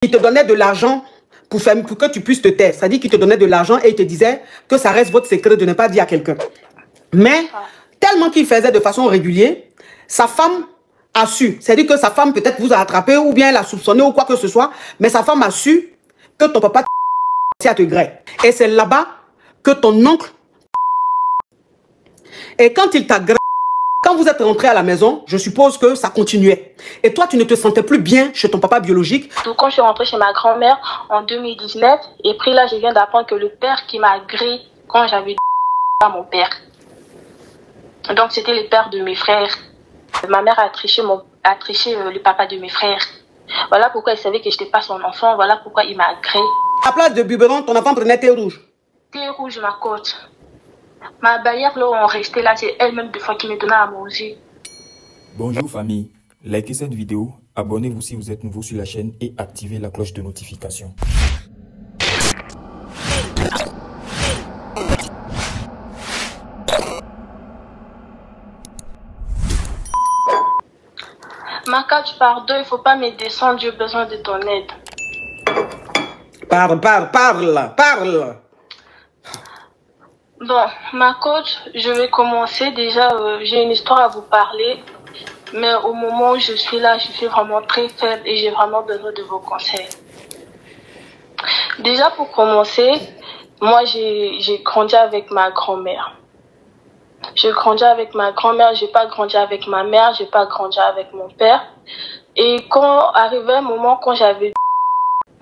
Il te donnait de l'argent pour que tu puisses te taire. C'est-à-dire qu'il te donnait de l'argent et il te disait que ça reste votre secret de ne pas dire à quelqu'un. Mais tellement qu'il faisait de façon régulière, sa femme a su. C'est-à-dire que sa femme peut-être vous a attrapé ou bien l'a soupçonné ou quoi que ce soit. Mais sa femme a su que ton papa à te gré. Et c'est là-bas que ton oncle... Et quand il t'a gré, quand vous êtes rentré à la maison, je suppose que ça continuait. Et toi, tu ne te sentais plus bien chez ton papa biologique. Donc, quand je suis rentrée chez ma grand-mère en 2019, et puis là, je viens d'apprendre que le père qui m'a gré quand j'avais à mon père. Donc, c'était le père de mes frères. Ma mère a triché, le papa de mes frères. Voilà pourquoi il savait que je n'étais pas son enfant. Voilà pourquoi il m'a gré. À place de biberon, ton enfant prenait thé rouge. Thé rouge, ma côte. Ma barrière, là où on restait là, c'est elle-même des fois qui me donnait à manger. Bonjour famille, likez cette vidéo, abonnez-vous si vous êtes nouveau sur la chaîne et activez la cloche de notification. Maka, tu pardonnes, il ne faut pas me descendre, j'ai besoin de ton aide. Parle. Bon, ma coach, je vais commencer. Déjà, j'ai une histoire à vous parler. Mais au moment où je suis là, je suis vraiment très faible et j'ai vraiment besoin de vos conseils. Déjà, pour commencer, moi, j'ai grandi avec ma grand-mère. J'ai grandi avec ma grand-mère, j'ai pas grandi avec ma mère, j'ai pas grandi avec mon père. Et quand arrivait un moment, quand j'avais...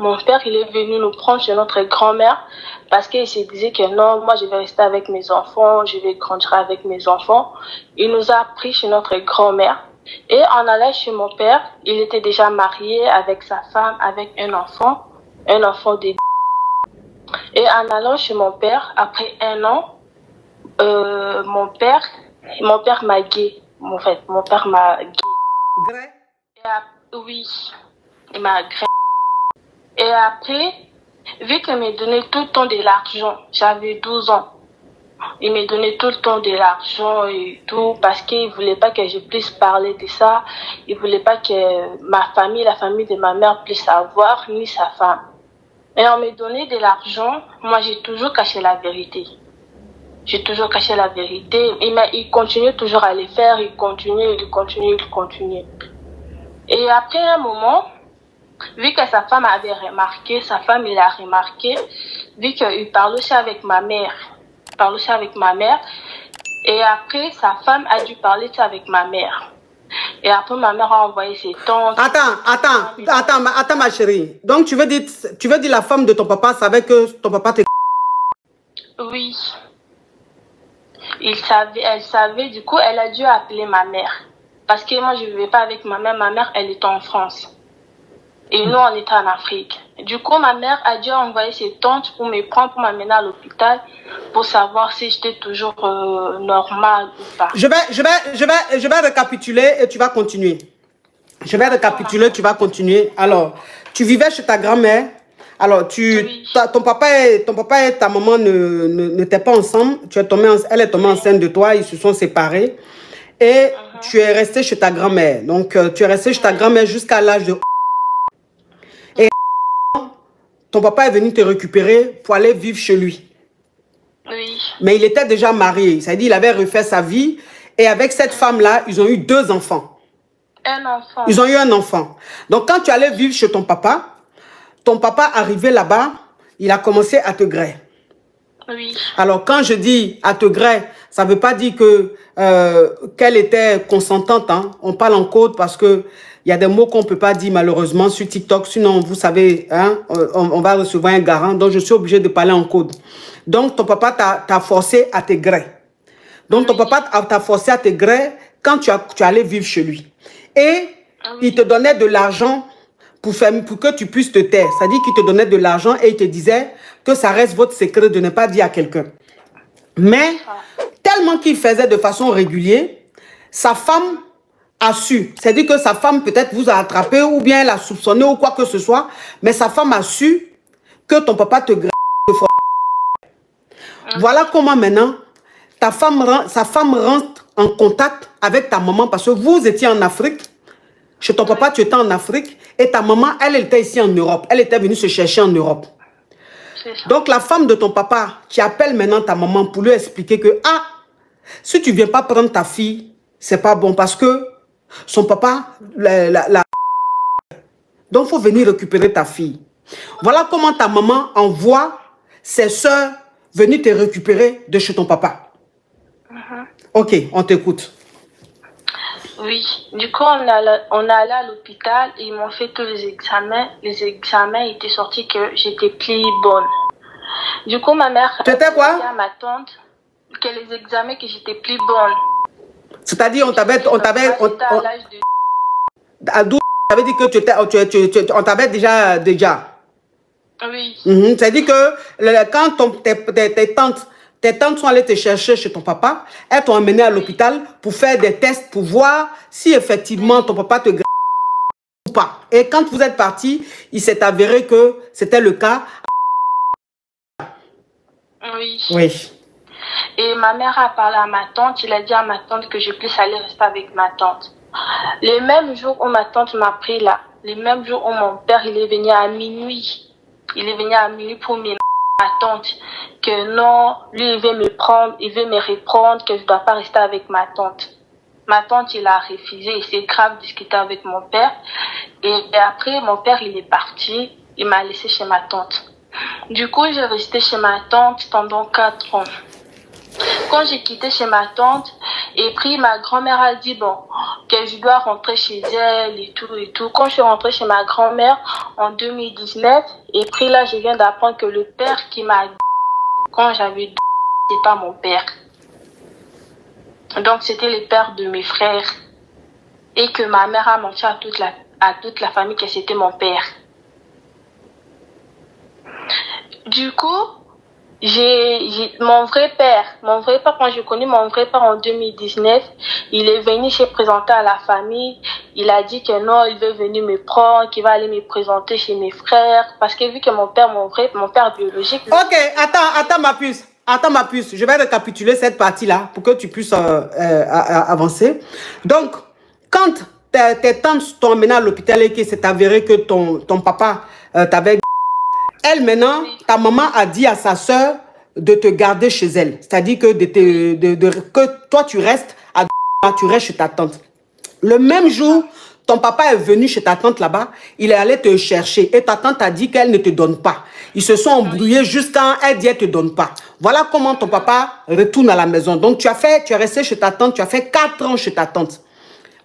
Mon père, il est venu nous prendre chez notre grand-mère parce qu'il se disait que non, moi je vais rester avec mes enfants, je vais grandir avec mes enfants. Il nous a pris chez notre grand-mère et en allant chez mon père, il était déjà marié avec sa femme, avec un enfant de... Et en allant chez mon père, après 1 an, mon père m'a gay. En fait, mon père m'a gay. Oui, il m'a gré. Et après, vu qu'il me donnait tout le temps de l'argent, j'avais 12 ans. Il me donnait tout le temps de l'argent et tout parce qu'il ne voulait pas que je puisse parler de ça. Il ne voulait pas que ma famille, la famille de ma mère puisse savoir, ni sa femme. Et on me donnait de l'argent, moi j'ai toujours caché la vérité. J'ai toujours caché la vérité. Il continue toujours à le faire, il continue. Et après un moment... Vu que sa femme avait remarqué, il a remarqué, vu qu'il parle aussi avec ma mère. Et après, sa femme a dû parler avec ma mère. Et après, ma mère a envoyé ses tantes. Attends, ma chérie. Donc, tu veux dire la femme de ton papa savait que ton papa te... Oui. Elle savait, du coup, elle a dû appeler ma mère. Parce que moi, je ne vivais pas avec ma mère, elle était en France. Et nous, on était en Afrique. Du coup, ma mère a dû envoyer ses tantes pour me prendre, pour m'amener à l'hôpital, pour savoir si j'étais toujours normale ou pas. Je vais récapituler et tu vas continuer. Tu vas continuer. Alors, tu vivais chez ta grand-mère. Alors, ton papa et ta maman n'étaient pas ensemble. Elle est tombée enceinte de toi. Ils se sont séparés. Et tu es resté chez ta grand-mère. Donc, tu es resté chez ta grand-mère jusqu'à l'âge de... Ton papa est venu te récupérer pour aller vivre chez lui. Oui. Mais il était déjà marié. C'est-à-dire qu'il avait refait sa vie. Et avec cette femme-là, ils ont eu 2 enfants. Un enfant. Ils ont eu un enfant. Donc, quand tu allais vivre chez ton papa arrivé là-bas, il a commencé à te gré. Oui. Alors, quand je dis à te gré, ça ne veut pas dire que qu'elle était consentante. Hein. On parle en code parce que il y a des mots qu'on ne peut pas dire malheureusement sur TikTok. Sinon, vous savez, hein, on va recevoir un garant. Donc, je suis obligée de parler en code. Donc, ton papa t'a forcé à te gré. Donc, ton papa t'a forcé à te gré quand tu allais vivre chez lui. Et il te donnait de l'argent pour que tu puisses te taire. C'est-à-dire qu'il te donnait de l'argent et il te disait que ça reste votre secret de ne pas dire à quelqu'un. Mais, tellement qu'il faisait de façon régulière, sa femme a su. C'est-à-dire que sa femme peut-être vous a attrapé ou bien l'a soupçonné ou quoi que ce soit. Mais sa femme a su que ton papa te grave. Voilà comment maintenant sa femme rentre en contact avec ta maman parce que vous étiez en Afrique. Chez ton papa, tu étais en Afrique et ta maman, elle était ici en Europe. Elle était venue se chercher en Europe. Donc, la femme de ton papa qui appelle maintenant ta maman pour lui expliquer que, ah, si tu ne viens pas prendre ta fille, c'est pas bon parce que son papa, donc, il faut venir récupérer ta fille. Voilà comment ta maman envoie ses soeurs venir te récupérer de chez ton papa. Ok, on t'écoute. Oui, du coup, on est allé à l'hôpital et ils m'ont fait tous les examens. Les examens étaient sortis que j'étais plus bonne. Du coup, ma mère a dit à ma tante que les examens, que j'étais plus bonne. C'est-à-dire, on t'avait dit que on t'avait déjà. Oui. C'est-à-dire que quand tes tantes sont allées te chercher chez ton papa, elles t'ont emmené à l'hôpital pour faire des tests pour voir si effectivement ton papa te ou pas. Et quand vous êtes partis, il s'est avéré que c'était le cas. Oui. Oui. Et ma mère a parlé à ma tante, il a dit à ma tante que je puisse aller rester avec ma tante. Les mêmes jours où ma tante m'a pris là, les mêmes jours où mon père il est venu à minuit. Il est venu à minuit pour me ma tante que non, lui il veut me prendre, il veut me reprendre, que je ne dois pas rester avec ma tante. Ma tante, il a refusé, il s'est grave discuté avec mon père. Et après, mon père, il est parti, il m'a laissé chez ma tante. Du coup, j'ai resté chez ma tante pendant 4 ans. Quand j'ai quitté chez ma tante, et puis ma grand-mère a dit, bon, que je dois rentrer chez elle et tout et tout. Quand je suis rentrée chez ma grand-mère en 2019, et puis là, je viens d'apprendre que le père qui m'a quand j'avais c'est pas mon père. Donc, c'était le père de mes frères. Et que ma mère a menti à toute la famille que c'était mon père. Du coup, mon vrai père, quand j'ai connu mon vrai père en 2019, il est venu se présenter à la famille. Il a dit que non, il veut venir me prendre, qu'il va aller me présenter chez mes frères. Parce que vu que mon père biologique... Ok, attends ma puce. Attends ma puce, je vais récapituler cette partie-là pour que tu puisses avancer. Donc, quand tes tantes t'ont emmené à l'hôpital et qu'il s'est avéré que ton papa t'avait... Elle, maintenant, ta maman a dit à sa soeur de te garder chez elle. C'est-à-dire que, que toi, tu restes chez ta tante. Le même jour, ton papa est venu chez ta tante là-bas, il est allé te chercher et ta tante a dit qu'elle ne te donne pas. Ils se sont embrouillés jusqu'à elle dit elle ne te donne pas. Voilà comment ton papa retourne à la maison. Donc, tu es resté chez ta tante, tu as fait 4 ans chez ta tante.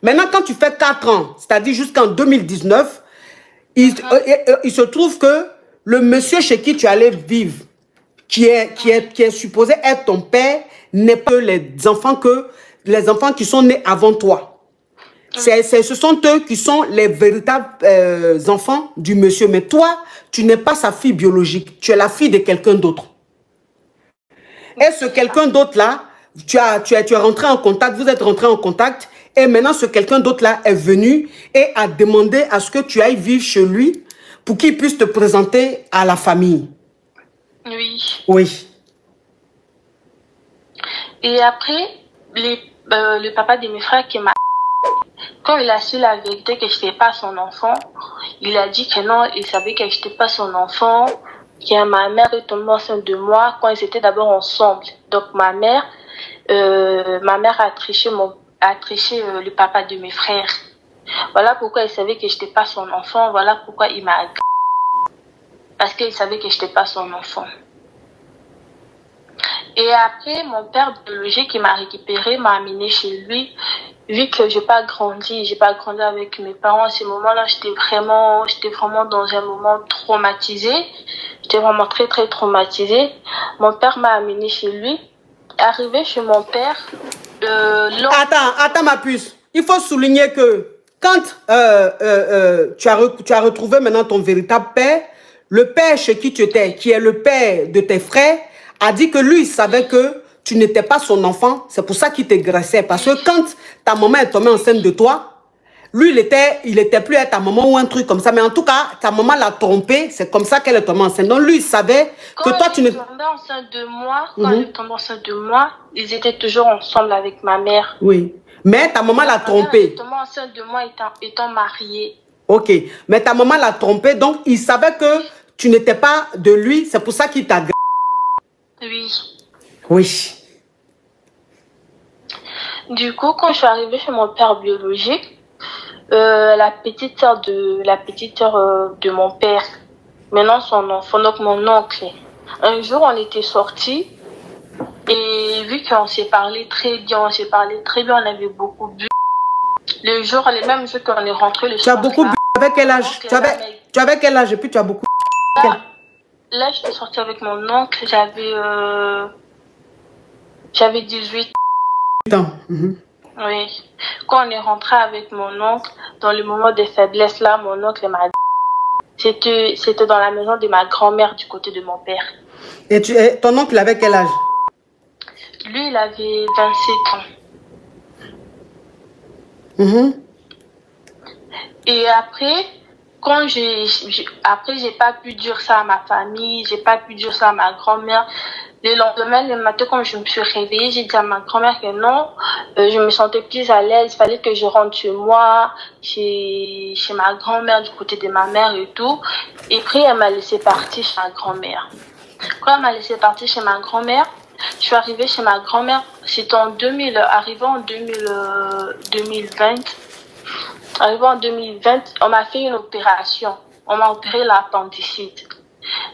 Maintenant, quand tu fais 4 ans, c'est-à-dire jusqu'en 2019, il se trouve que le monsieur chez qui tu allais vivre, qui est supposé être ton père, n'est pas les enfants qui sont nés avant toi. Ce sont eux qui sont les véritables enfants du monsieur. Mais toi, tu n'es pas sa fille biologique. Tu es la fille de quelqu'un d'autre. Et ce quelqu'un d'autre-là, tu es rentré en contact, vous êtes rentré en contact. Et maintenant, ce quelqu'un d'autre-là est venu et a demandé à ce que tu ailles vivre chez lui pour qu'il puisse te présenter à la famille. Oui. Oui. Et après, le papa de mes frères qui m'a... Quand il a su la vérité que je n'étais pas son enfant, il a dit que non, il savait que je n'étais pas son enfant, que ma mère est tombée enceinte de moi quand ils étaient d'abord ensemble. Donc ma mère a triché le papa de mes frères. Voilà pourquoi il savait que je n'étais pas son enfant. Voilà pourquoi il m'a... Parce qu'il savait que je n'étais pas son enfant. Et après, mon père biologique qui m'a récupéré m'a amené chez lui. Vu que j'ai pas grandi avec mes parents à ce moment-là, j'étais vraiment dans un moment traumatisé. J'étais vraiment très, très traumatisée. Mon père m'a amené chez lui. Arrivé chez mon père, Attends ma puce. Il faut souligner que quand tu as retrouvé maintenant ton véritable père, le père chez qui tu étais, qui est le père de tes frères, a dit que lui, il savait que tu n'étais pas son enfant. C'est pour ça qu'il te graissait. Parce que quand ta maman est tombée enceinte de toi, lui, il était plus à ta maman ou un truc comme ça. Mais en tout cas, ta maman l'a trompé. C'est comme ça qu'elle est tombée enceinte. Donc lui, il savait que toi, tu n'étais... Quand elle est tombée enceinte de moi, ils étaient toujours ensemble avec ma mère. Oui. Mais ta maman l'a trompé. Elle tombée enceinte de moi étant mariée. Ok. Mais ta maman l'a trompé, donc il savait que tu n'étais pas de lui. C'est pour ça qu'il t'a... Oui. Oui. Du coup, quand je suis arrivée chez mon père biologique, la petite sœur de mon père, maintenant son enfant, donc mon oncle, un jour on était sortis et vu qu'on s'est parlé très bien, on avait beaucoup bu. Le même jour qu'on est rentré le soir. Tu as beaucoup bu. Avec quel âge? Tu avais quel âge et puis tu as beaucoup... Là, j'étais sortie avec mon oncle, j'avais 18 ans. Oui. Quand on est rentré avec mon oncle, dans le moment de faiblesse là, mon oncle m'a dit, c'était dans la maison de ma grand-mère du côté de mon père. Et ton oncle avait quel âge? Lui, il avait 27 ans. Et après, j'ai pas pu dire ça à ma famille, j'ai pas pu dire ça à ma grand-mère. Le lendemain, le matin, quand je me suis réveillée, j'ai dit à ma grand-mère que non, je me sentais plus à l'aise, il fallait que je rentre chez moi, chez ma grand-mère, du côté de ma mère et tout. Et puis, elle m'a laissé partir chez ma grand-mère. Quand elle m'a laissé partir chez ma grand-mère, je suis arrivée chez ma grand-mère, c'était arrivé en 2020. Arrivé en 2020, on m'a fait une opération. On m'a opéré l'appendicite.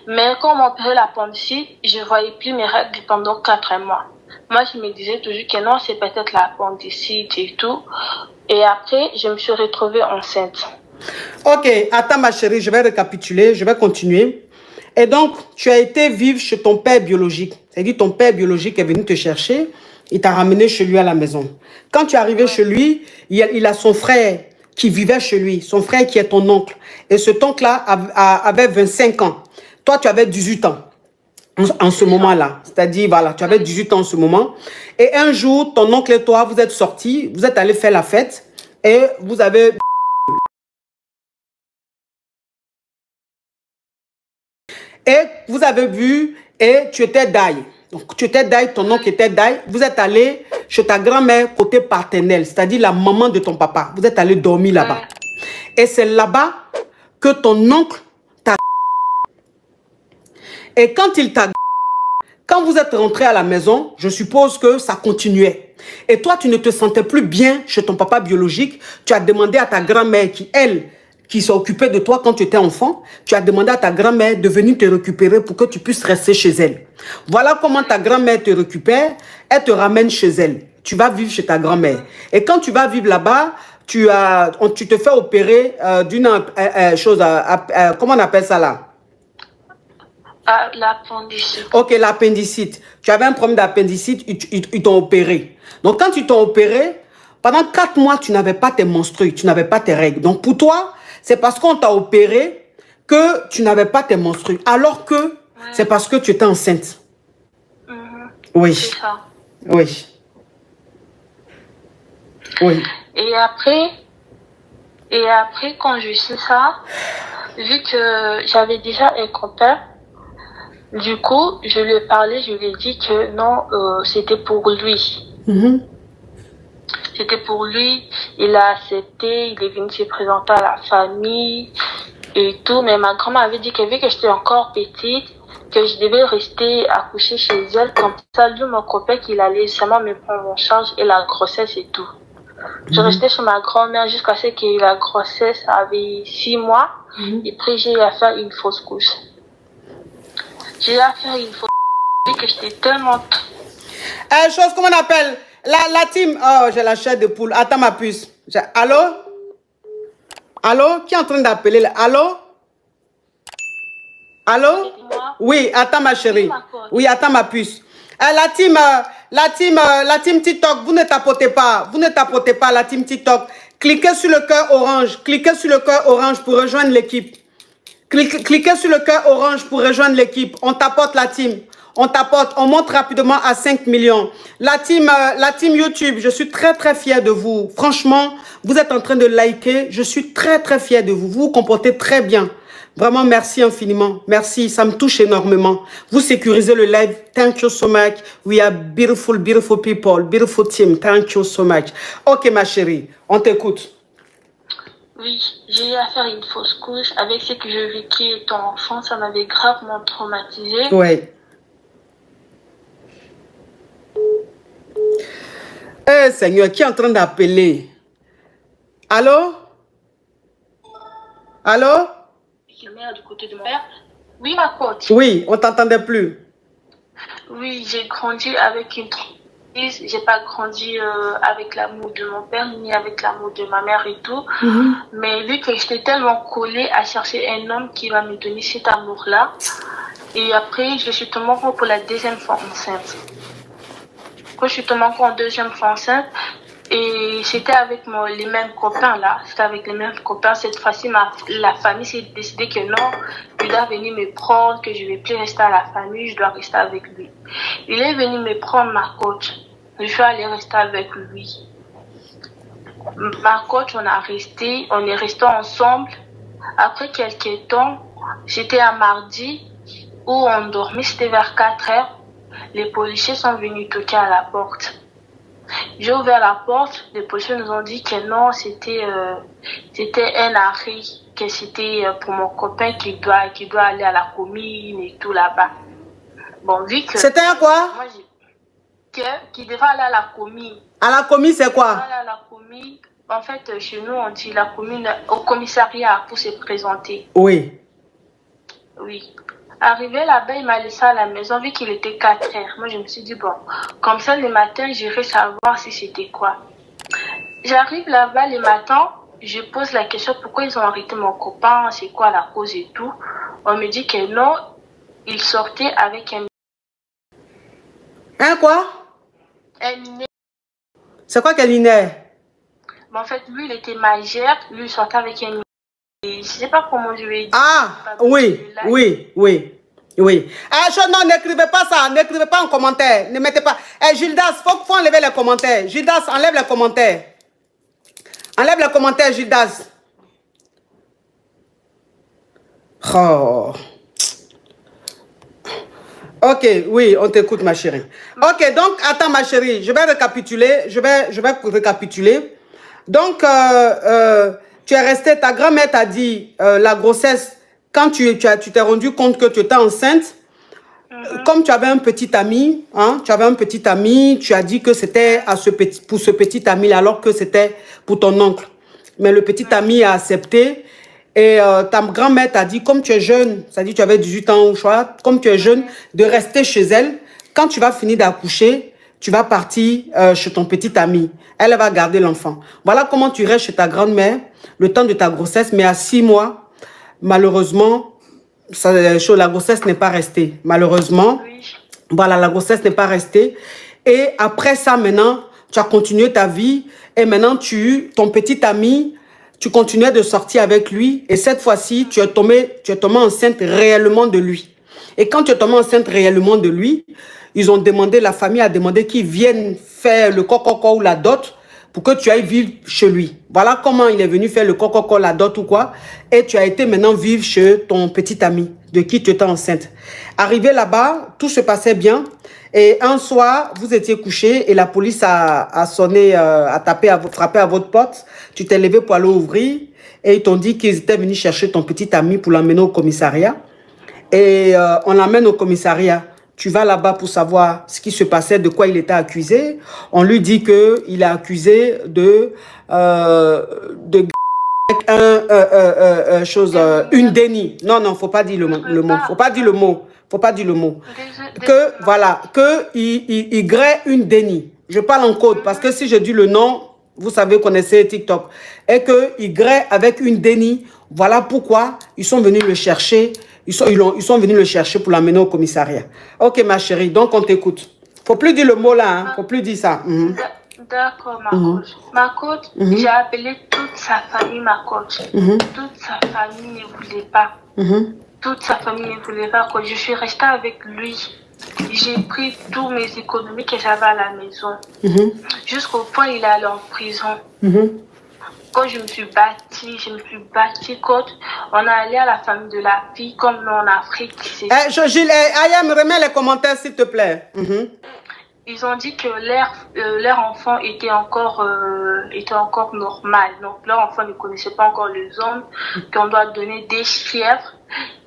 Mais quand on m'a opéré l'appendicite, je ne voyais plus mes règles pendant 4 mois. Moi, je me disais toujours que non, c'est peut-être l'appendicite et tout. Et après, je me suis retrouvée enceinte. Ok, attends ma chérie, je vais récapituler, je vais continuer. Et donc, tu as été vivre chez ton père biologique. C'est-à-dire ton père biologique est venu te chercher, il t'a ramené chez lui à la maison. Quand tu es arrivé chez lui, il a son frère qui vivait chez lui, son frère qui est ton oncle. Et cet oncle-là avait 25 ans. Toi, tu avais 18 ans en ce moment-là. C'est-à-dire, voilà, tu avais 18 ans en ce moment. Et un jour, ton oncle et toi, vous êtes sortis, vous êtes allés faire la fête et vous avez... Et vous avez bu et tu étais d'ail. Donc, tu étais d'ail, ton oncle était d'ail. Vous êtes allé chez ta grand-mère côté paternel, c'est-à-dire la maman de ton papa. Vous êtes allé dormir là-bas. Et c'est là-bas que ton oncle t'a... Et quand il t'a... Quand vous êtes rentré à la maison, je suppose que ça continuait. Et toi, tu ne te sentais plus bien chez ton papa biologique. Tu as demandé à ta grand-mère qui s'est occupée de toi quand tu étais enfant, tu as demandé à ta grand-mère de venir te récupérer pour que tu puisses rester chez elle. Voilà comment ta grand-mère te récupère, elle te ramène chez elle. Tu vas vivre chez ta grand-mère. Et quand tu vas vivre là-bas, tu te fais opérer d'une chose, comment on appelle ça là? L'appendicite. Ok, l'appendicite. Tu avais un problème d'appendicite, ils t'ont opéré. Donc quand ils t'ont opéré, pendant 4 mois, tu n'avais pas tes menstrues, tu n'avais pas tes règles. Donc pour toi, c'est parce qu'on t'a opéré que tu n'avais pas tes menstrues. Alors que c'est parce que tu étais enceinte. Oui. C'est ça. Oui. Oui. Et après, quand je sais ça, vu que j'avais déjà un copain, du coup, je lui ai parlé, je lui ai dit que non, c'était pour lui. C'était pour lui, il a accepté, il est venu se présenter à la famille et tout. Mais ma grand-mère avait dit que vu que j'étais encore petite, que je devais rester accoucher chez elle. Comme ça, lui, mon copain, qu'il allait seulement me prendre en charge et la grossesse et tout. Je restais chez ma grand-mère jusqu'à ce que la grossesse avait 6 mois. Et puis, j'ai eu à faire une fausse couche. J'ai eu à faire une fausse couche que j'étais tellement... Chose, comment on appelle? La team. Oh, j'ai la chair de poule. Attends ma puce. Allô? Allô? Qui est en train d'appeler? Allô? Allô? Oui, attends ma chérie. Oui, attends ma puce. La team TikTok, vous ne tapotez pas. Vous ne tapotez pas la team TikTok. Cliquez sur le cœur orange. Cliquez sur le cœur orange pour rejoindre l'équipe. Cliquez sur le cœur orange pour rejoindre l'équipe. On tapote la team. On tapote, on monte rapidement à 5 millions. La team YouTube, je suis très très fier de vous. Franchement, vous êtes en train de liker. Je suis très très fier de vous. Vous vous comportez très bien. Vraiment, merci infiniment. Merci, ça me touche énormément. Vous sécurisez le live. Thank you so much. We are beautiful, beautiful people, beautiful team. Thank you so much. Ok, ma chérie, on t'écoute. Oui, j'ai eu à faire une fausse couche avec ce que je vécu étant enfant. Ça m'avait gravement traumatisée. Oui. Eh, Seigneur, qui est en train d'appeler? Allô? Allô? Du côté de mon père. Oui, ma coach. Oui, on t'entendait plus. Oui, j'ai grandi avec une tristesse. J'ai pas grandi avec l'amour de mon père ni avec l'amour de ma mère et tout. Mais vu que j'étais tellement collée à chercher un homme qui va me donner cet amour-là. Et après, je suis tombée encore pour la deuxième fois enceinte. Quand je suis tombée encore en deuxième fois enceinte, et c'était avec les mêmes copains là, c'était avec les mêmes copains. Cette fois-ci, la famille s'est décidé que non, il doit venir me prendre, que je ne vais plus rester à la famille, je dois rester avec lui. Il est venu me prendre ma coach. Je suis allée rester avec lui. Ma coach, on est resté ensemble. Après quelques temps, c'était un mardi où on dormait, c'était vers 4 heures. Les policiers sont venus toquer à la porte. J'ai ouvert la porte, les policiers nous ont dit que non, c'était un arrêt, que c'était pour mon copain qui doit aller à la commune et tout là-bas. Bon, vu que... C'était un quoi? Moi, qui devait aller à la commune. À la commune, c'est quoi? Aller à la commune. En fait, chez nous, on dit la commune au commissariat pour se présenter. Oui. Oui. Arrivé là-bas, il m'a laissé à la maison vu qu'il était 4 heures. Moi, je me suis dit, bon, comme ça, le matin, j'irai savoir si c'était quoi. J'arrive là-bas le matin, je pose la question, pourquoi ils ont arrêté mon copain, c'est quoi la cause et tout. On me dit que non, il sortait avec un... Un quoi? Un minet. C'est quoi qu'un minet? En fait, lui, il était majeur, lui, il sortait avec un minet. Je sais pas comment je vais dire. Ah, oui, oui, oui, oui. Non, n'écrivez pas ça, n'écrivez pas en commentaire, ne mettez pas. Gildas, faut enlever les commentaires. Gildas, enlève les commentaires. Enlève les commentaires, Gildas. Oh. Ok, oui, on t'écoute, ma chérie. Ok, donc, attends, ma chérie, je vais récapituler. Je vais récapituler. Donc, tu es resté, ta grand-mère t'a dit la grossesse, quand tu t'es rendu compte que tu étais enceinte, comme tu avais un petit ami, hein, tu as dit que c'était pour ce petit ami alors que c'était pour ton oncle. Mais le petit ami a accepté et ta grand-mère t'a dit, comme tu es jeune, ça dit tu avais 18 ans ou quoi, comme tu es jeune, de rester chez elle. Quand tu vas finir d'accoucher, tu vas partir chez ton petit ami. Elle va garder l'enfant. Voilà comment tu restes chez ta grand-mère le temps de ta grossesse, mais à 6 mois, malheureusement, la grossesse n'est pas restée. Malheureusement, voilà, la grossesse n'est pas restée. Et après ça, maintenant, tu as continué ta vie. Et maintenant, ton petit ami, tu continuais de sortir avec lui. Et cette fois-ci, tu es tombée enceinte réellement de lui. Et quand tu es tombée enceinte réellement de lui, la famille a demandé qu'ils viennent faire le coco ou la dot pour que tu ailles vivre chez lui. Voilà comment il est venu faire le coco, la dot ou quoi. Et tu as été maintenant vivre chez ton petit ami de qui tu étais enceinte. Arrivé là-bas, tout se passait bien. Et un soir, vous étiez couché et la police a sonné, a frappé à votre porte. Tu t'es levé pour aller ouvrir et ils t'ont dit qu'ils étaient venus chercher ton petit ami pour l'emmener au commissariat. Et on l'emmène au commissariat. Tu vas là-bas pour savoir ce qui se passait, de quoi il était accusé. On lui dit qu'il est accusé une déni. Non, faut pas dire le mot. Faut pas dire le mot. Il grée une déni. Je parle en code parce que si je dis le nom, vous savez, connaissez TikTok. Et qu'il grée avec une déni. Voilà pourquoi ils sont venus le chercher. Ils sont venus le chercher pour l'amener au commissariat. Ok, ma chérie, donc on t'écoute. Faut plus dire le mot là, hein. Faut plus dire ça. D'accord, ma coach. Ma coach, j'ai appelé toute sa famille, ma coach. Toute sa famille ne voulait pas. Toute sa famille ne voulait pas, coach. Je suis restée avec lui. J'ai pris tous mes économies que j'avais à la maison. Jusqu'au point où il est allé en prison. quand je me suis battue contre, on est allé à la famille de la fille, comme en Afrique. Gilles, Ayam, remets les commentaires, s'il te plaît. Ils ont dit que leur enfant était encore normal. Donc, leur enfant ne connaissait pas encore les hommes, qu'on doit donner des chèvres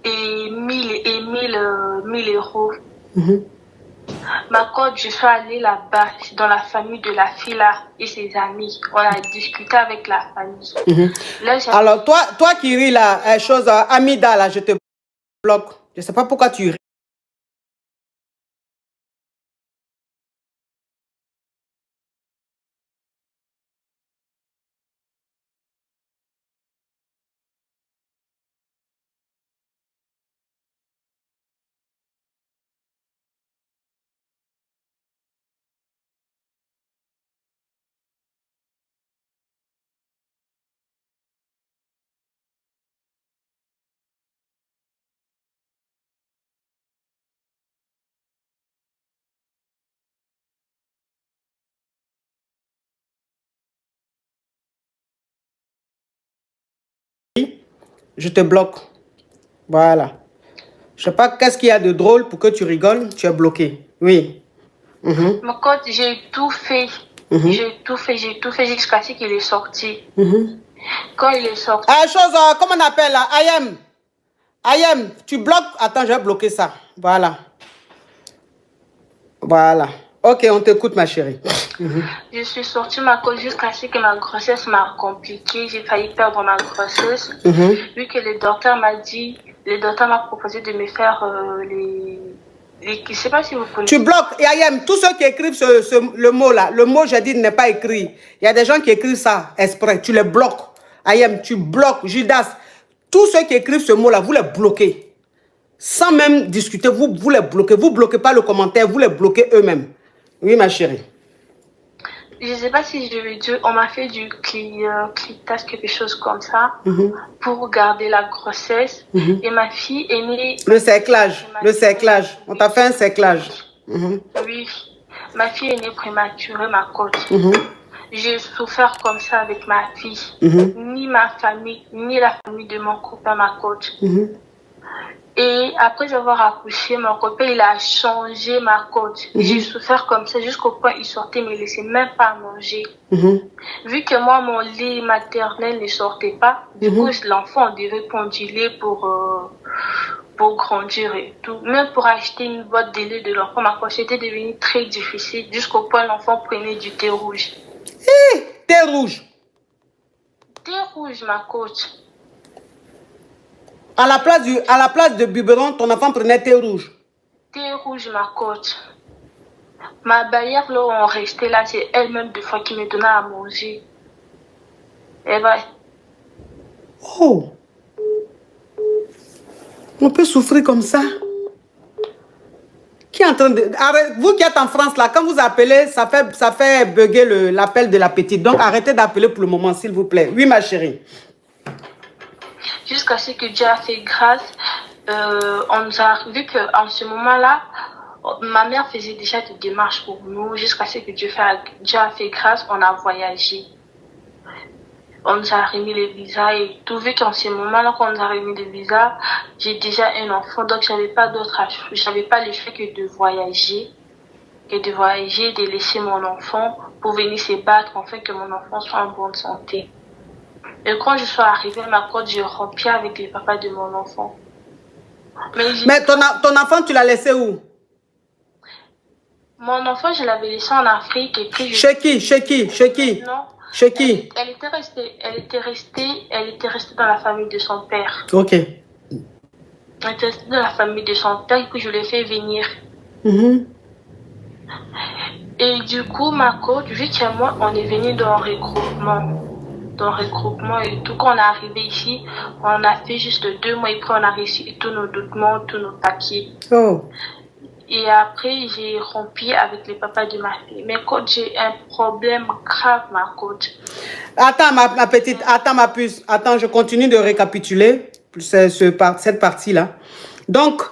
et 1000 euros. Ma coach, je suis allée là-bas, dans la famille de la fille là et ses amis. On a discuté avec la famille. Là, alors, toi qui ris là, Amida là, je te bloque. Je ne sais pas pourquoi tu ris. Je te bloque. Voilà. Je sais pas qu'est-ce qu'il y a de drôle pour que tu rigoles. Tu es bloqué. Oui. Ma coach, j'ai tout fait. J'ai tout fait jusqu'à ce qu'il est sorti. Quand il est sorti. Comment on appelle là? Ayam, tu bloques. Attends, je vais bloquer ça. Voilà. Voilà. Ok, on t'écoute, ma chérie. Je suis sortie ma coach jusqu'à ce que ma grossesse m'a compliquée. J'ai failli perdre ma grossesse. Vu que le docteur m'a proposé de me faire je ne sais pas si vous connaissez. Tu bloques. Et Ayam, tous ceux qui écrivent le mot là, le mot j'ai dit n'est pas écrit. Il y a des gens qui écrivent ça exprès. Tu les bloques. Ayam, tu bloques. Judas, tous ceux qui écrivent ce mot là, vous les bloquez. Sans même discuter, vous les bloquez. Vous ne bloquez pas le commentaire, vous les bloquez eux-mêmes. Oui, ma chérie. Je ne sais pas si je vais dire, on m'a fait du clitage, quelque chose comme ça, pour garder la grossesse. Et ma fille est née... Le cerclage. On t'a fait un cerclage. Oui. Ma fille est née prématurée, ma coach. J'ai souffert comme ça avec ma fille. Ni ma famille, ni la famille de mon copain, ma coach. Et après avoir accouché, mon copain, il a changé ma coach. J'ai souffert comme ça jusqu'au point où il sortait, mais il ne laissait même pas manger. Vu que moi, mon lait maternel ne sortait pas, du coup, l'enfant devait conduire pour grandir et tout. Même pour acheter une boîte de lait de l'enfant, ma coach, c'était devenu très difficile jusqu'au point où l'enfant prenait du thé rouge. Thé rouge? Thé rouge, ma coach. À la place de biberon, ton enfant prenait thé rouge. Thé rouge, ma coach. Ma baillère, là où on restait là, c'est elle-même des fois qui me donnait à manger. Et bah. Oh. On peut souffrir comme ça. Qui est en train de... Arrête, vous qui êtes en France là, quand vous appelez, ça fait bugger l'appel de la petite. Donc arrêtez d'appeler pour le moment, s'il vous plaît. Oui, ma chérie. Jusqu'à ce que Dieu a fait grâce, on nous a vu qu'en ce moment-là, ma mère faisait déjà des démarches pour nous. Jusqu'à ce que Dieu a fait grâce, on a voyagé. On nous a remis les visas et tout. Vu qu'en ce moment-là, quand on nous a remis les visas, j'ai déjà un enfant. Donc, j'avais pas le choix que de voyager. De laisser mon enfant pour venir se battre, afin que mon enfant soit en bonne santé. Et quand je suis arrivée à ma côte, j'ai rompu avec les papas de mon enfant. Mais ton enfant, tu l'as laissé où? Mon enfant, je l'avais laissé en Afrique. Et puis Chez qui? Non. Chez qui? Elle était restée dans la famille de son père. Ok. Elle était restée dans la famille de son père et puis je l'ai fait venir. Et du coup, ma coach, vu que moi, on est venu dans un regroupement et tout. Quand on est arrivé ici, on a fait juste 2 mois et puis on a reçu tous nos documents, tous nos papiers. Oh. Et après, j'ai rompu avec les papas de ma fille. Mais quand j'ai un problème grave, ma coach. Attends, ma petite, attends, ma puce. Attends, je continue de récapituler cette partie-là. Donc,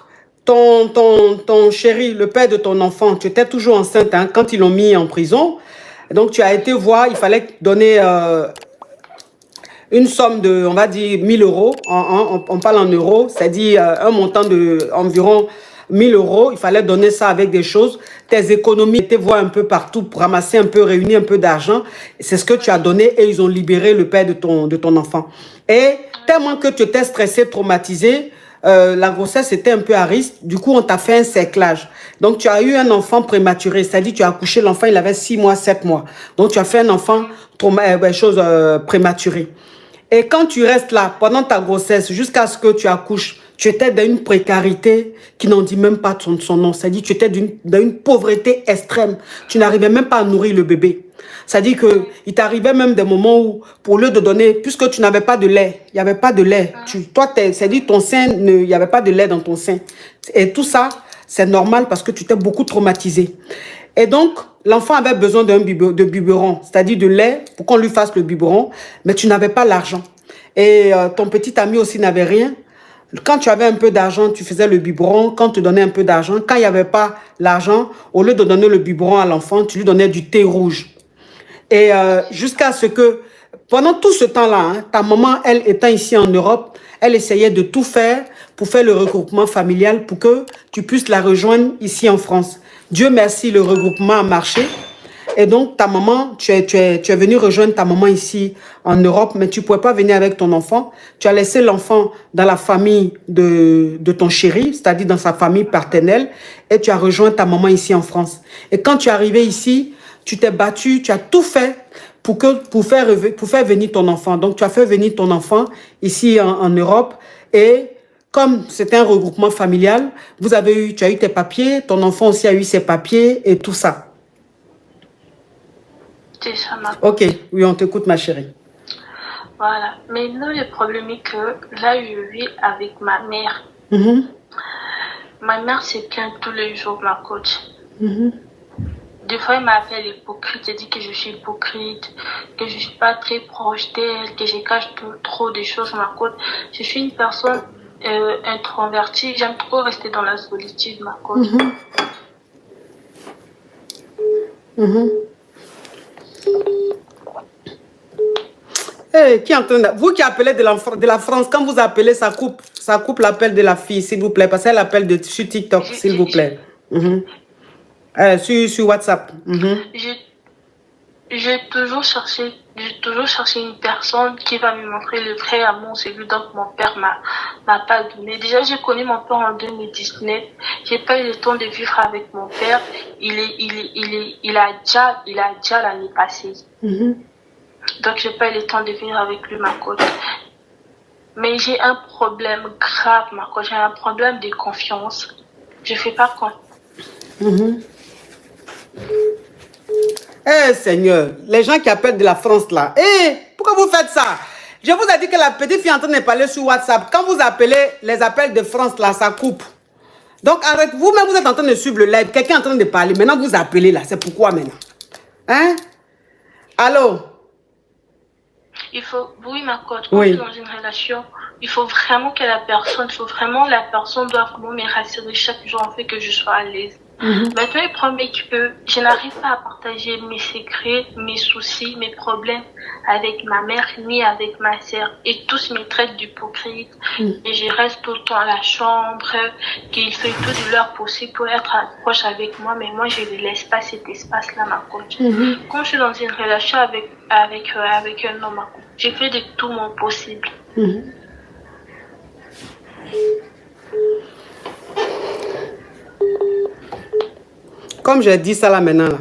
ton chéri, le père de ton enfant, tu étais toujours enceinte quand ils l'ont mis en prison. Donc, tu as été voir, il fallait donner une somme de, on va dire, 1000 euros, on parle en euros, c'est-à-dire un montant de environ 1000 euros, il fallait donner ça avec des choses. Tes économies étaient voir un peu partout pour ramasser un peu, réunir un peu d'argent. C'est ce que tu as donné et ils ont libéré le père de ton enfant. Et tellement que tu étais stressé, traumatisé, la grossesse était un peu à risque. Du coup, on t'a fait un cerclage. Donc, tu as eu un enfant prématuré. C'est-à-dire, tu as accouché l'enfant, il avait 6 mois, 7 mois. Donc, tu as fait un enfant prématuré. Et quand tu restes là, pendant ta grossesse, jusqu'à ce que tu accouches, tu étais dans une précarité qui n'en dit même pas son nom. C'est-à-dire, tu étais dans une pauvreté extrême. Tu n'arrivais même pas à nourrir le bébé. C'est-à-dire qu'il t'arrivait même des moments où, pour lieu de donner, puisque tu n'avais pas de lait, il n'y avait pas de lait. C'est-à-dire, ton sein, il n'y avait pas de lait dans ton sein. Et tout ça, c'est normal parce que tu t'es beaucoup traumatisé. Et donc, l'enfant avait besoin de biberon, c'est-à-dire de lait pour qu'on lui fasse le biberon, mais tu n'avais pas l'argent. Et ton petit ami aussi n'avait rien. Quand tu avais un peu d'argent, tu faisais le biberon. Quand tu donnais un peu d'argent, quand il n'y avait pas l'argent, au lieu de donner le biberon à l'enfant, tu lui donnais du thé rouge. Et jusqu'à ce que, pendant tout ce temps-là, hein, ta maman, elle étant ici en Europe, elle essayait de tout faire pour faire le regroupement familial pour que tu puisses la rejoindre ici en France. Dieu merci, le regroupement a marché. Et donc, ta maman, tu es venu rejoindre ta maman ici en Europe, mais tu ne pouvais pas venir avec ton enfant. Tu as laissé l'enfant dans la famille de ton chéri, c'est-à-dire dans sa famille paternelle, et tu as rejoint ta maman ici en France. Et quand tu es arrivé ici, tu t'es battu, tu as tout fait pour faire venir ton enfant. Donc, tu as fait venir ton enfant ici en Europe. Et comme c'était un regroupement familial, tu as eu tes papiers, ton enfant aussi a eu ses papiers et tout ça. C'est ça, ma... Ok, oui, on t'écoute, ma chérie. Voilà. Mais nous, le problème est que là, je vis avec ma mère. Ma mère se plaint tous les jours, ma coach. Des fois, elle m'appelle hypocrite. Elle dit que je suis hypocrite, que je ne suis pas très proche d'elle, que je cache trop de choses, ma coach. Je suis une personne introvertie. J'aime trop rester dans la solitude, ma coach. Hey, vous qui appelez de la France, quand vous appelez, ça coupe l'appel de la fille, s'il vous plaît, parce qu'elle appelle sur TikTok, s'il vous plaît. Sur WhatsApp. J'ai toujours cherché une personne qui va me montrer le vrai amour, celui dont mon père m'a pas donné. Déjà, j'ai connu mon père en 2019. J'ai pas eu le temps de vivre avec mon père. Il a déjà l'année passée. Donc, j'ai pas eu le temps de vivre avec lui, ma coach. Mais j'ai un problème grave, ma coach. J'ai un problème de confiance. Je fais pas confiance. Eh Seigneur, les gens qui appellent de la France là, pourquoi vous faites ça? Je vous ai dit que la petite fille est en train de parler sur WhatsApp. Quand vous appelez, les appels de France là, ça coupe. Donc arrête, vous-même vous êtes en train de suivre le live, quelqu'un est en train de parler, maintenant vous appelez là, c'est pourquoi maintenant? Hein? Allô? Oui, ma coach, quand je suis dans une relation, il faut vraiment que la personne doit vraiment me rassurer chaque jour en fait que je sois à l'aise. Maintenant, il promet que je n'arrive pas à partager mes secrets, mes soucis, mes problèmes avec ma mère ni avec ma sœur. Et tous me traitent d'hypocrite. Et je reste tout le temps à la chambre, qu'ils font tout de leur possible pour être proche avec moi. Mais moi, je ne laisse pas cet espace-là, ma coach. Quand je suis dans une relation avec un homme, je fais de tout mon possible. Comme j'ai dit ça là maintenant, là,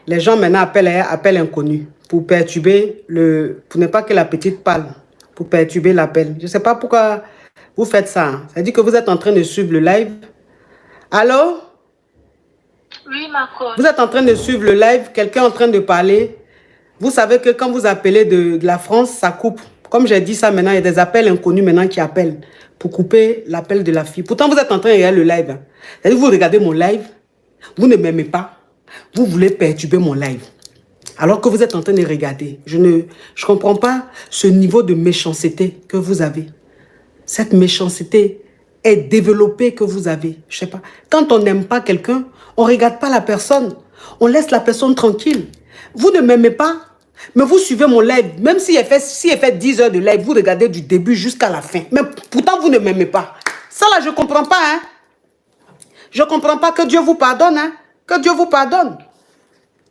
les gens maintenant appellent inconnus pour perturber pour ne pas que la petite parle, pour perturber l'appel. Je ne sais pas pourquoi vous faites ça. Hein. Ça dit que vous êtes en train de suivre le live. Allô? Oui, ma coach. Vous êtes en train de suivre le live, quelqu'un est en train de parler. Vous savez que quand vous appelez de la France, ça coupe. Comme j'ai dit ça maintenant, il y a des appels inconnus maintenant qui appellent pour couper l'appel de la fille. Pourtant, vous êtes en train de regarder le live. Hein. C'est-à-dire vous regardez mon live. Vous ne m'aimez pas. Vous voulez perturber mon live. Alors que vous êtes en train de regarder. Je ne comprends pas ce niveau de méchanceté que vous avez. Cette méchanceté est développée que vous avez. Je sais pas. Quand on n'aime pas quelqu'un, on ne regarde pas la personne. On laisse la personne tranquille. Vous ne m'aimez pas. Mais vous suivez mon live, même si elle fait 10 heures de live, vous regardez du début jusqu'à la fin. Mais pourtant, vous ne m'aimez pas. Ça là, je ne comprends pas. Hein? Je ne comprends pas. Que Dieu vous pardonne. Hein? Que Dieu vous pardonne.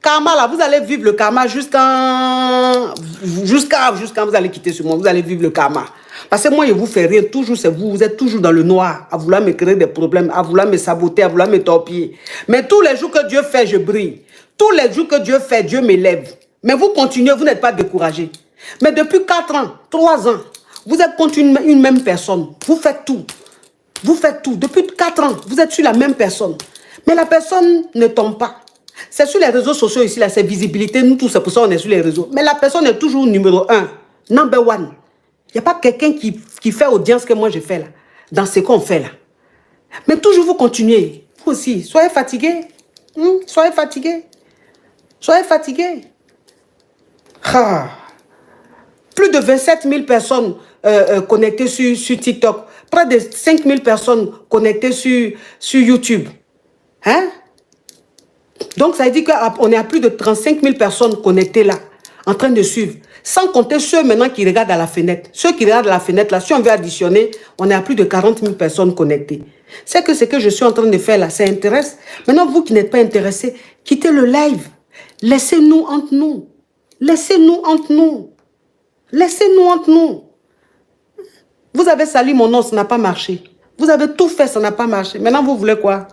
Karma, là, vous allez vivre le karma jusqu'à vous allez quitter ce monde. Vous allez vivre le karma. Parce que moi, je ne vous fais rien. Toujours, c'est vous. Vous êtes toujours dans le noir. À vouloir me créer des problèmes. À vouloir me saboter. À vouloir me torpiller. Mais tous les jours que Dieu fait, je brille. Tous les jours que Dieu fait, Dieu m'élève. Mais vous continuez, vous n'êtes pas découragé. Mais depuis 4 ans, 3 ans, vous êtes contre une même personne. Vous faites tout. Vous faites tout. Depuis 4 ans, vous êtes sur la même personne. Mais la personne ne tombe pas. C'est sur les réseaux sociaux ici, là, c'est visibilité. Nous tous, c'est pour ça qu'on est sur les réseaux. Mais la personne est toujours numéro 1. Number 1. Il n'y a pas quelqu'un qui fait audience que moi je fais là. Dans ce qu'on fait là. Mais toujours vous continuez. Vous aussi. Soyez fatigués. Soyez fatigués. Soyez fatigués. Ah. Plus de 27 000 personnes connectées sur TikTok. Près de 5 000 personnes connectées sur YouTube. Hein? Donc, ça veut dire qu'on est à plus de 35 000 personnes connectées là, en train de suivre. Sans compter ceux maintenant qui regardent à la fenêtre. Ceux qui regardent à la fenêtre là, si on veut additionner, on est à plus de 40 000 personnes connectées. C'est que ce que je suis en train de faire là, ça intéresse. Maintenant, vous qui n'êtes pas intéressés, quittez le live. Laissez-nous entre nous. Laissez-nous entre nous. Laissez-nous entre nous. Vous avez sali mon nom, ça n'a pas marché. Vous avez tout fait, ça n'a pas marché. Maintenant, vous voulez quoi?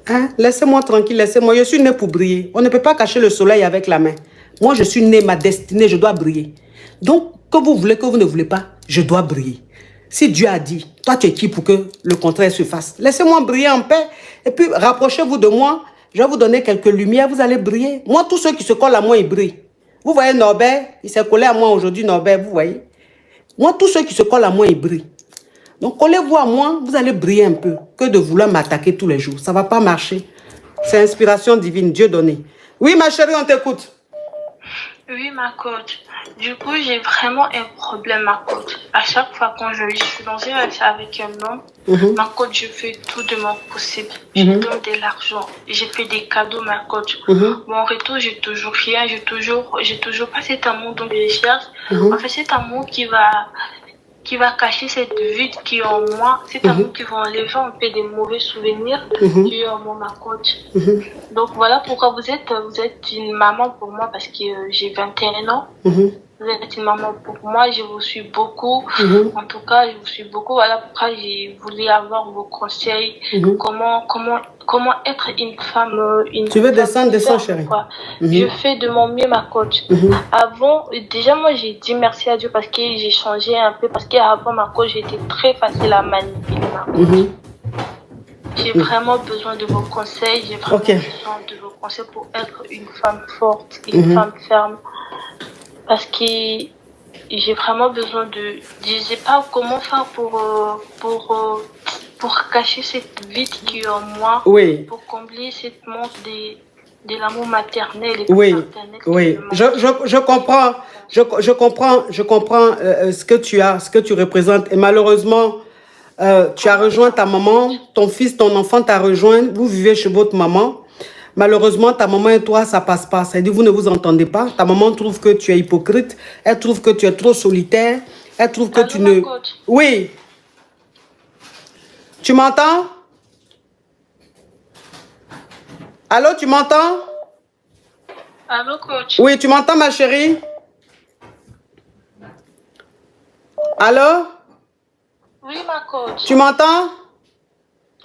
Hein? Laissez-moi tranquille, laissez-moi. Je suis né pour briller. On ne peut pas cacher le soleil avec la main. Moi, je suis né, ma destinée, je dois briller. Donc, que vous voulez, que vous ne voulez pas, je dois briller. Si Dieu a dit, toi, tu es qui pour que le contraire se fasse? Laissez-moi briller en paix. Et puis, rapprochez-vous de moi. Je vais vous donner quelques lumières, vous allez briller. Moi, tous ceux qui se collent à moi, ils brillent. Vous voyez Norbert, il s'est collé à moi aujourd'hui, Norbert, vous voyez. Moi, tous ceux qui se collent à moi, ils brillent. Donc, collez-vous à moi, vous allez briller un peu. Que de vouloir m'attaquer tous les jours. Ça ne va pas marcher. C'est inspiration divine, Dieu donné. Oui, ma chérie, on t'écoute. Oui, ma coach. Du coup, j'ai vraiment un problème, ma coach. À chaque fois quand je suis dans une relation avec un homme, ma coach, je fais tout de mon possible. Je donne de l'argent. J'ai fait des cadeaux, ma coach. Mon retour, j'ai toujours rien. J'ai toujours pas cet amour dont je cherche. En fait, cet amour qui va cacher cette vide qui est en moi, cet amour qui va enlever un peu des mauvais souvenirs qui est en moi, ma coach. Donc voilà pourquoi vous êtes une maman pour moi, parce que j'ai 21 ans. Vous êtes une maman pour moi, je vous suis beaucoup. En tout cas, je vous suis beaucoup. Voilà pourquoi j'ai voulu avoir vos conseils. Comment être une femme. Tu veux descendre, chérie. Je fais de mon mieux, ma coach. Avant, déjà, moi, j'ai dit merci à Dieu parce que j'ai changé un peu. Parce qu'avant, ma coach, j'étais très facile à manipuler, ma coach. J'ai vraiment besoin de vos conseils. J'ai vraiment besoin de vos conseils pour être une femme forte, une femme ferme. Parce que j'ai vraiment besoin de... Je ne sais pas comment faire pour cacher cette vide qui est en moi. Pour combler cette manque de l'amour maternel et paternel. Je comprends. Je comprends ce que tu représentes. Et malheureusement, tu as rejoint ta maman, ton fils, ton enfant t'a rejoint. Vous vivez chez votre maman. Malheureusement, ta maman et toi, ça passe pas. C'est-à-dire, vous ne vous entendez pas. Ta maman trouve que tu es hypocrite. Elle trouve que tu es trop solitaire. Elle trouve que tu ne... Oui. Tu m'entends? Allô, tu m'entends? Allô, coach? Oui, tu m'entends, ma chérie? Allô? Oui, ma coach. Tu m'entends?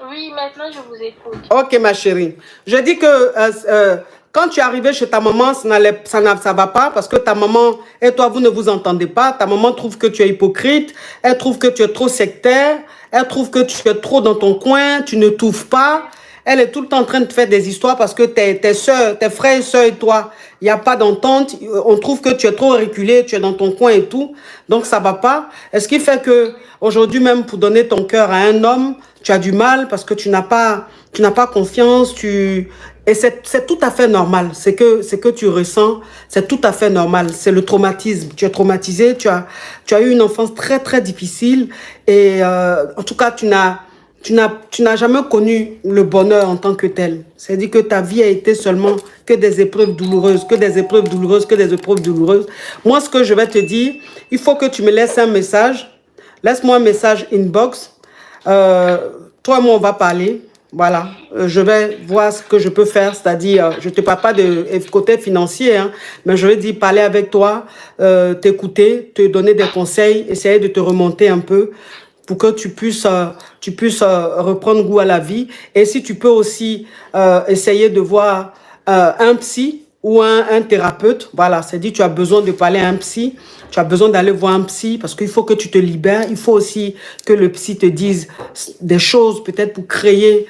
Oui, maintenant je vous écoute. Ok, ma chérie. Je dis que quand tu es arrivé chez ta maman, ça ne va pas parce que ta maman et toi, vous ne vous entendez pas. Ta maman trouve que tu es hypocrite. Elle trouve que tu es trop sectaire. Elle trouve que tu es trop dans ton coin. Tu ne t'ouvres pas. Elle est tout le temps en train de faire des histoires parce que tes soeurs, tes frères et soeurs et toi, il n'y a pas d'entente. On trouve que tu es trop reculé, tu es dans ton coin et tout. Donc, ça ne va pas. Et ce qui fait que aujourd'hui même, pour donner ton cœur à un homme, tu as du mal parce que tu n'as pas confiance. Et c'est tout à fait normal. C'est que tu ressens, c'est tout à fait normal. C'est le traumatisme. Tu es traumatisé, tu as eu une enfance très, très difficile. Et en tout cas, tu n'as Tu n'as jamais connu le bonheur en tant que tel. C'est-à-dire que ta vie a été seulement que des épreuves douloureuses, que des épreuves douloureuses, que des épreuves douloureuses. Moi, ce que je vais te dire, il faut que tu me laisses un message. Laisse-moi un message inbox. Toi et moi, on va parler. Voilà. Je vais voir ce que je peux faire. C'est-à-dire, je ne te parle pas de côté financier, hein, mais je vais dire parler avec toi, t'écouter, te donner des conseils, essayer de te remonter un peu, pour que tu puisses reprendre goût à la vie. Et si tu peux aussi essayer de voir un psy ou un thérapeute, voilà, c'est-à-dire tu as besoin de parler à un psy, tu as besoin d'aller voir un psy parce qu'il faut que tu te libères. Il faut aussi que le psy te dise des choses peut-être pour créer,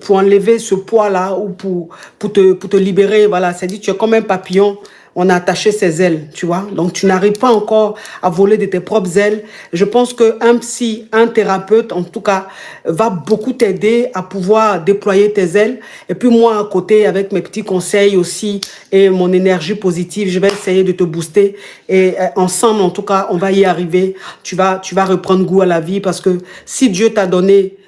pour enlever ce poids-là ou pour te libérer. Voilà, c'est-à-dire tu es comme un papillon. On a attaché ses ailes, tu vois. Donc, tu n'arrives pas encore à voler de tes propres ailes. Je pense qu'un psy, un thérapeute, en tout cas, va beaucoup t'aider à pouvoir déployer tes ailes. Et puis, moi, à côté, avec mes petits conseils aussi et mon énergie positive, je vais essayer de te booster. Et ensemble, en tout cas, on va y arriver. Tu vas reprendre goût à la vie parce que si Dieu t'a donné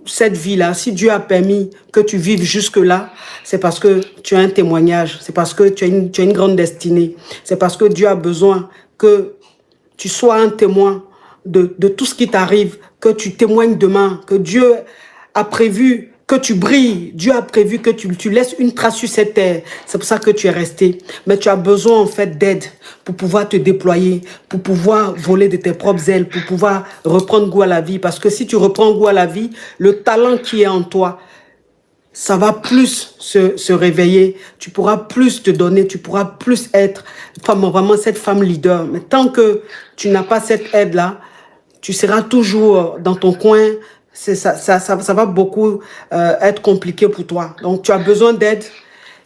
cette vie-là, si Dieu a permis que tu vives jusque-là, c'est parce que tu as un témoignage, c'est parce que tu as une grande destinée, c'est parce que Dieu a besoin que tu sois un témoin de tout ce qui t'arrive, que tu témoignes demain, que Dieu a prévu que tu brilles, Dieu a prévu que tu laisses une trace sur cette terre. C'est pour ça que tu es resté. Mais tu as besoin en fait d'aide pour pouvoir te déployer, pour pouvoir voler de tes propres ailes, pour pouvoir reprendre goût à la vie. Parce que si tu reprends goût à la vie, le talent qui est en toi, ça va plus se réveiller. Tu pourras plus te donner, tu pourras plus être vraiment cette femme leader. Mais tant que tu n'as pas cette aide-là, tu seras toujours dans ton coin. Ça va beaucoup être compliqué pour toi. Donc, tu as besoin d'aide.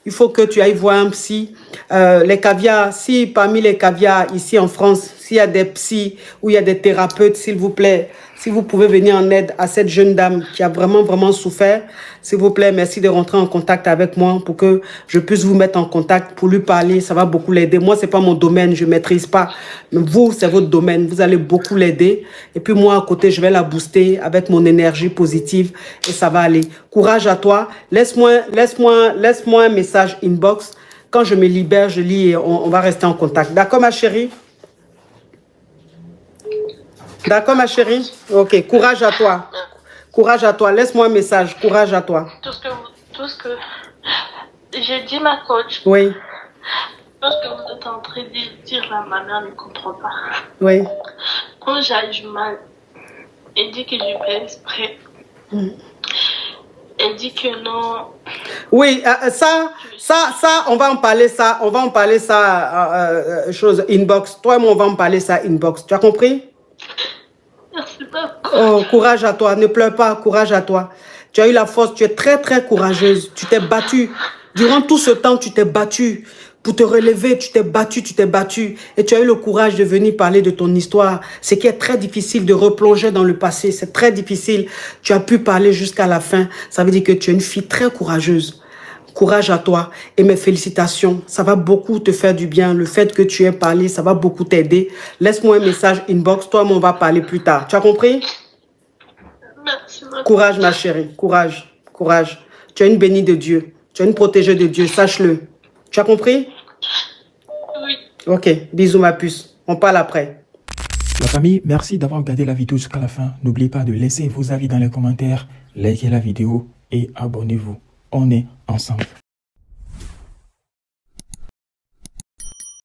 Il faut que tu ailles voir un psy. Les caviars, si parmi les caviars ici en France, s'il y a des psys ou il y a des thérapeutes, s'il vous plaît, si vous pouvez venir en aide à cette jeune dame qui a vraiment souffert, s'il vous plaît, merci de rentrer en contact avec moi pour que je puisse vous mettre en contact pour lui parler. Ça va beaucoup l'aider. Moi, c'est pas mon domaine, je maîtrise pas. Mais vous, c'est votre domaine. Vous allez beaucoup l'aider. Et puis moi, à côté, je vais la booster avec mon énergie positive et ça va aller. Courage à toi. Laisse-moi un message inbox. Quand je me libère, je lis et on va rester en contact. D'accord, ma chérie? D'accord, ma chérie? Ok, courage à toi. Courage à toi. Laisse-moi un message. Courage à toi. Tout ce que j'ai dit, ma coach. Oui. Tout ce que vous êtes en train de dire là, ma mère ne comprend pas. Oui. Quand j'agis mal, elle dit que je fais exprès. Elle dit que non. Oui, ça, on va en parler ça. On va en parler ça, chose inbox. Toi et moi, on va en parler ça inbox. Tu as compris? Merci beaucoup. Oh, courage à toi. Ne pleure pas. Courage à toi. Tu as eu la force. Tu es très courageuse. Tu t'es battue. Durant tout ce temps, tu t'es battue. Pour te relever, tu t'es battue. Et tu as eu le courage de venir parler de ton histoire. Ce qui est très difficile de replonger dans le passé. C'est très difficile. Tu as pu parler jusqu'à la fin. Ça veut dire que tu es une fille très courageuse. Courage à toi et mes félicitations. Ça va beaucoup te faire du bien. Le fait que tu aies parlé, ça va beaucoup t'aider. Laisse-moi un message inbox. Toi, on va parler plus tard. Tu as compris? Merci. Courage, ma chérie. Courage. Courage. Tu es une bénie de Dieu. Tu es une protégée de Dieu. Sache-le. Tu as compris? Oui. Ok. Bisous, ma puce. On parle après. La famille, merci d'avoir regardé la vidéo jusqu'à la fin. N'oubliez pas de laisser vos avis dans les commentaires, likez la vidéo et abonnez-vous. On est ensemble.